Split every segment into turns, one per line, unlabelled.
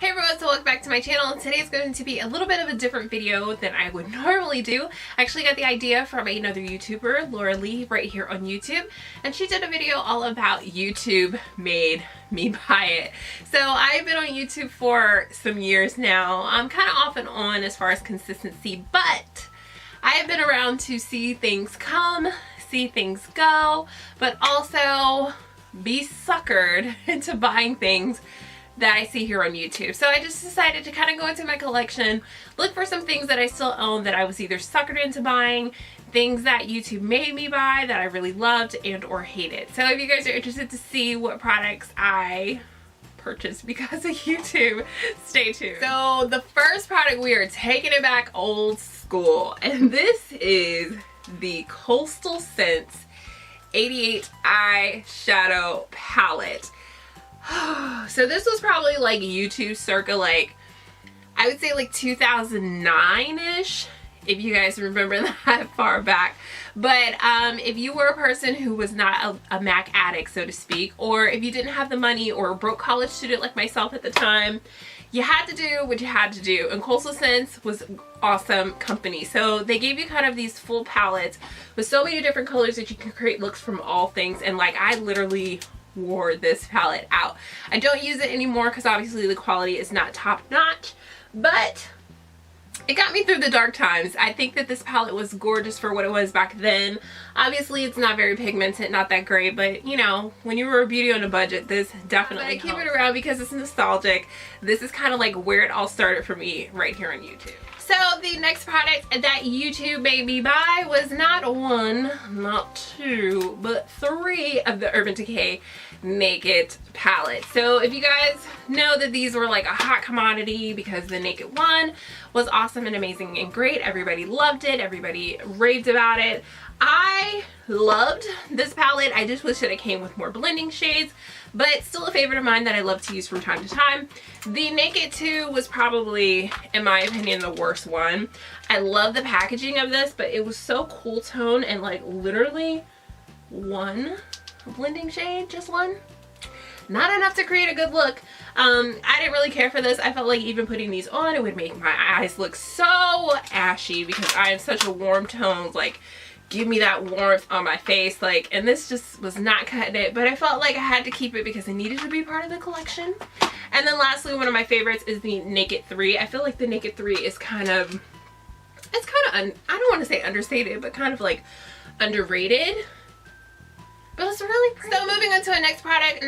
Hey everyone, so welcome back to my channel, and today is going to be a little bit of a different video than I would normally do. I actually got the idea from another YouTuber, Laura Lee, right here on YouTube, and she did a video all about YouTube made me buy it. So I've been on YouTube for some years now. I'm kind of off and on as far as consistency, but I have been around to see things come, see things go, but also be suckered into buying things that I see here on YouTube. So I just decided to kind of go into my collection, look for some things that I still own that I was either suckered into buying, things that YouTube made me buy that I really loved and or hated. So if you guys are interested to see what products I purchased because of YouTube, stay tuned. So the first product, we are taking it back old school, and this is the Coastal Scents 88 Eyeshadow Palette. So this was probably like YouTube circa, like, I would say like 2009-ish, if you guys remember that far back. But if you were a person who was not a Mac addict, so to speak, or if you didn't have the money or a broke college student like myself at the time, you had to do what you had to do. And Coastal Scents was awesome company. So they gave you kind of these full palettes with so many different colors that you can create looks from all things. And like, I literally wore this palette out. I don't use it anymore because obviously the quality is not top notch, but it got me through the dark times. I think that this palette was gorgeous for what it was back then. Obviously it's not very pigmented, not that great, but you know, when you were a beauty on a budget, this definitely helps. I keep it around because it's nostalgic. This is kind of like where it all started for me right here on YouTube. So the next product that YouTube made me buy was not one, not two, but three of the Urban Decay Naked palettes. So if you guys know that these were like a hot commodity because the Naked one was awesome and amazing and great. Everybody loved it. Everybody raved about it. I loved this palette. I just wish that it came with more blending shades, but still a favorite of mine that I love to use from time to time. The Naked 2 was probably, in my opinion, the worst one. I love the packaging of this, but it was so cool tone and like literally one blending shade, just one. Not enough to create a good look. I didn't really care for this. I felt like even putting these on, it would make my eyes look so ashy because I am such a warm tone, like give me that warmth on my face, like, and this just was not cutting it, but I felt like I had to keep it because it needed to be part of the collection. And then lastly, one of my favorites is the Naked 3. I feel like the Naked 3 is kind of, it's kind of, I don't want to say understated, but kind of like underrated. But it's really pretty. So moving on to a next product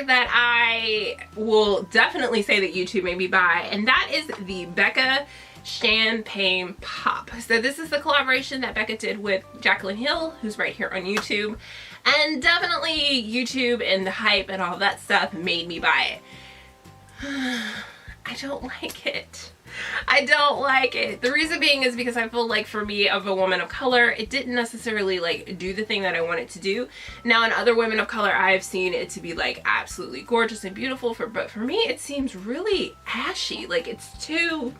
that I will definitely say that YouTube made me buy, and that is the Becca Champagne Pop. So this is the collaboration that Becca did with Jaclyn Hill, who's right here on YouTube, and definitely YouTube and the hype and all that stuff made me buy it. I don't like it. I don't like it. The reason being is because I feel like for me, of a woman of color, it didn't necessarily like do the thing that I want it to do. Now in other women of color, I've seen it to be like absolutely gorgeous and beautiful, but for me it seems really ashy. Like it's too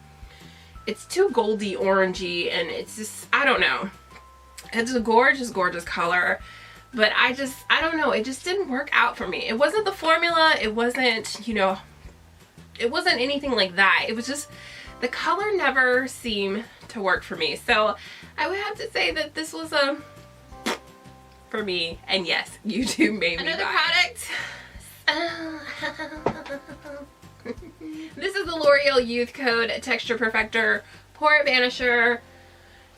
goldy orangey, and it's just, I don't know. It's a gorgeous, gorgeous color, but I don't know. It just didn't work out for me. It wasn't the formula. It wasn't, you know, it wasn't anything like that. It was just, the color never seemed to work for me. So I would have to say that this was a, for me, and yes, YouTube made me buy product. This is the L'Oreal Youth Code Texture Perfector Pore Vanisher.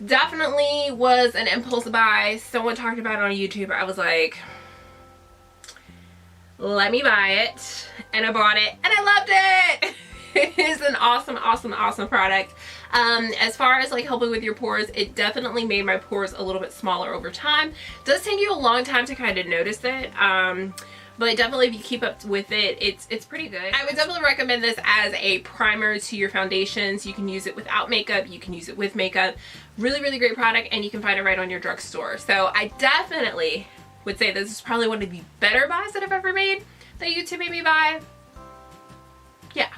Definitely was an impulse buy. Someone talked about it on YouTube. I was like, let me buy it. And I bought it and I loved it. It is an awesome, awesome, awesome product. As far as like helping with your pores, it definitely made my pores a little bit smaller over time. It does take you a long time to kind of notice it. But definitely if you keep up with it, it's pretty good. I would definitely recommend this as a primer to your foundations. You can use it without makeup, you can use it with makeup. Really, really great product, and you can find it right on your drugstore. So I definitely would say this is probably one of the better buys that I've ever made that YouTube made me buy. Yeah,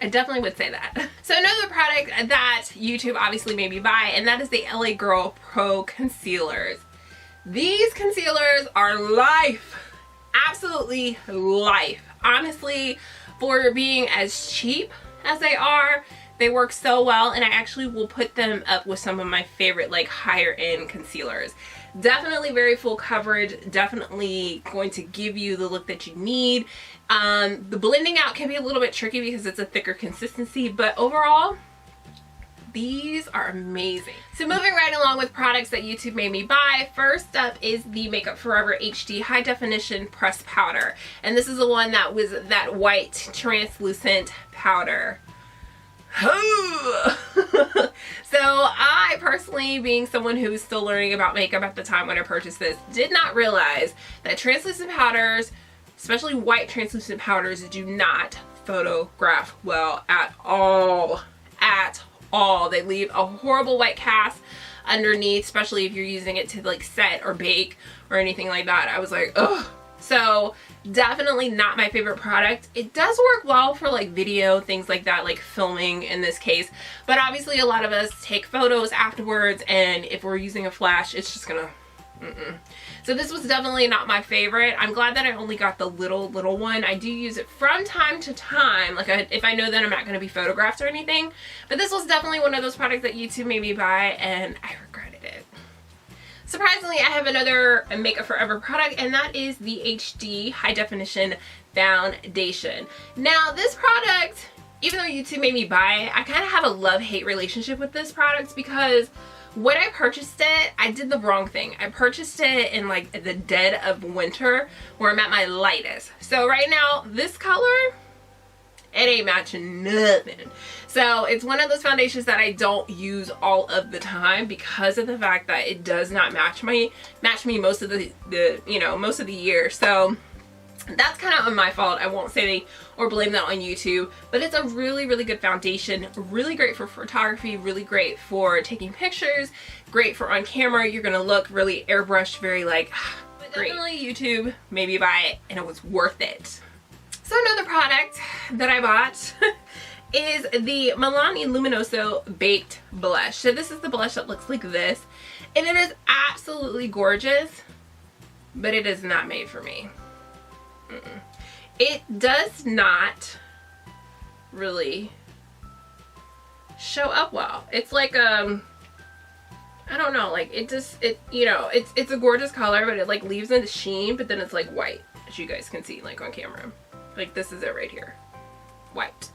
I definitely would say that. So another product that YouTube obviously made me buy, and that is the LA Girl Pro Concealers. These concealers are life. Absolutely life. Honestly, for being as cheap as they are, they work so well, and I actually will put them up with some of my favorite like higher end concealers. Definitely very full coverage, definitely going to give you the look that you need. The blending out can be a little bit tricky because it's a thicker consistency, but overall, these are amazing. So moving right along with products that YouTube made me buy, first up is the Makeup Forever HD High Definition Pressed Powder. And this is the one that was that white translucent powder. So I personally, being someone who was still learning about makeup at the time when I purchased this, did not realize that translucent powders, especially white translucent powders, do not photograph well at all. At all. They leave a horrible white cast underneath, especially if you're using it to like set or bake or anything like that. I was like, ugh. So definitely not my favorite product. It does work well for like video, things like that, like filming in this case, but obviously a lot of us take photos afterwards, and if we're using a flash, it's just gonna So this was definitely not my favorite. I'm glad that I only got the little one. I do use it from time to time, like if I know that I'm not going to be photographed or anything, but this was definitely one of those products that YouTube made me buy, and I regretted it. Surprisingly, I have another Makeup Forever product, and that is the HD High Definition Foundation. Now this product, even though YouTube made me buy it, I kind of have a love-hate relationship with this product because when I purchased it, I did the wrong thing. I purchased it in like the dead of winter where I'm at my lightest. So right now, this color, it ain't matching nothing. So it's one of those foundations that I don't use all of the time because of the fact that it does not match me most of the most of the year. So that's kind of my fault. I won't say or blame that on YouTube, but it's a really, really good foundation. Really great for photography, really great for taking pictures, great for on camera. You're gonna look really airbrushed, very like, but great. Definitely YouTube made me buy it, and it was worth it. So another product that I bought is the Milani Luminoso Baked Blush. So this is the blush that looks like this, and it is absolutely gorgeous, but it is not made for me. It does not really show up well. It's like I don't know, like it's a gorgeous color, but it like leaves a sheen, but then it's like white, as you guys can see like on camera. Like this is it right here. White.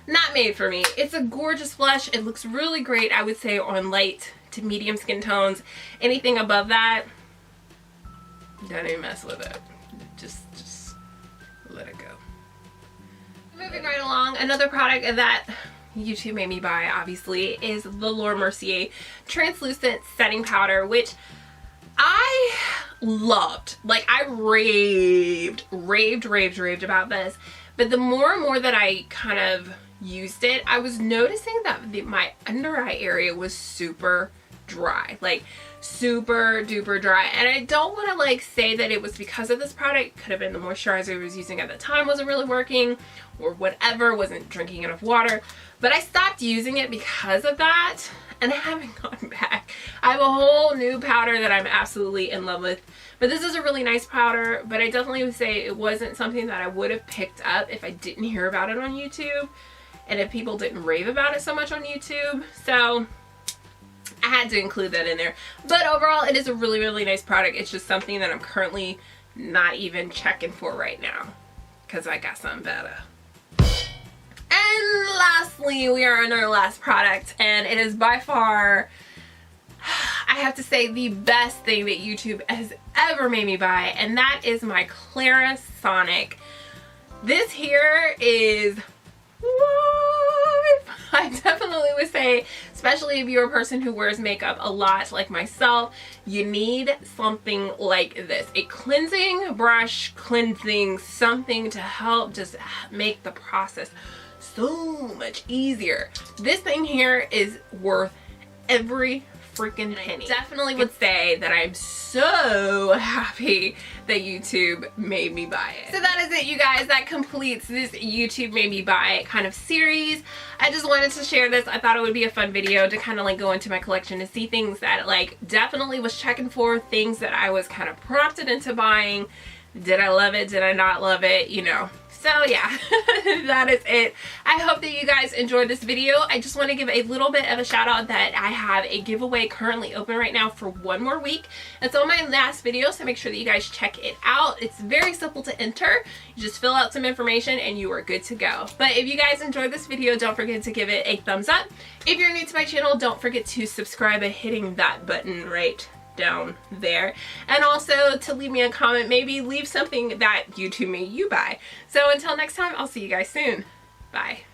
Not made for me. It's a gorgeous blush. It looks really great, I would say, on light to medium skin tones. Anything above that, don't even mess with it. Just let it go. Moving right along, another product that YouTube made me buy, obviously, is the Laura Mercier Translucent Setting Powder, which I loved. Like, I raved about this. But the more and more that I kind of used it, I was noticing that my under eye area was super dry. Like, super duper dry, and I don't want to like say that it was because of this product. Could have been the moisturizer I was using at the time wasn't really working, or whatever, wasn't drinking enough water, but I stopped using it because of that, and I haven't gone back. I have a whole new powder that I'm absolutely in love with, but this is a really nice powder, but I definitely would say it wasn't something that I would have picked up if I didn't hear about it on YouTube, and if people didn't rave about it so much on YouTube. So I had to include that in there. But overall, it is a really, really nice product. It's just something that I'm currently not even checking for right now because I got something better. And lastly, we are on our last product, and it is by far, I have to say, the best thing that YouTube has ever made me buy, and that is my Clarisonic. This here is I definitely would say, especially if you're a person who wears makeup a lot like myself, you need something like this. A cleansing brush, something to help just make the process so much easier. This thing here is worth every freaking penny. I definitely would say that I'm so happy that YouTube made me buy it. So that is it, you guys. That completes this YouTube made me buy it kind of series. I just wanted to share this. I thought it would be a fun video to kind of like go into my collection and see things that like definitely was checking for, things that I was kind of prompted into buying. Did I love it? Did I not love it? You know. So yeah, that is it. I hope that you guys enjoyed this video. I just want to give a little bit of a shout out that I have a giveaway currently open right now for 1 more week. It's on my last video, so make sure that you guys check it out. It's very simple to enter. You just fill out some information and you are good to go. But if you guys enjoyed this video, don't forget to give it a thumbs up. If you're new to my channel, don't forget to subscribe by hitting that button right down there, and also to leave me a comment, maybe leave something that YouTube made you buy. So until next time, I'll see you guys soon. Bye.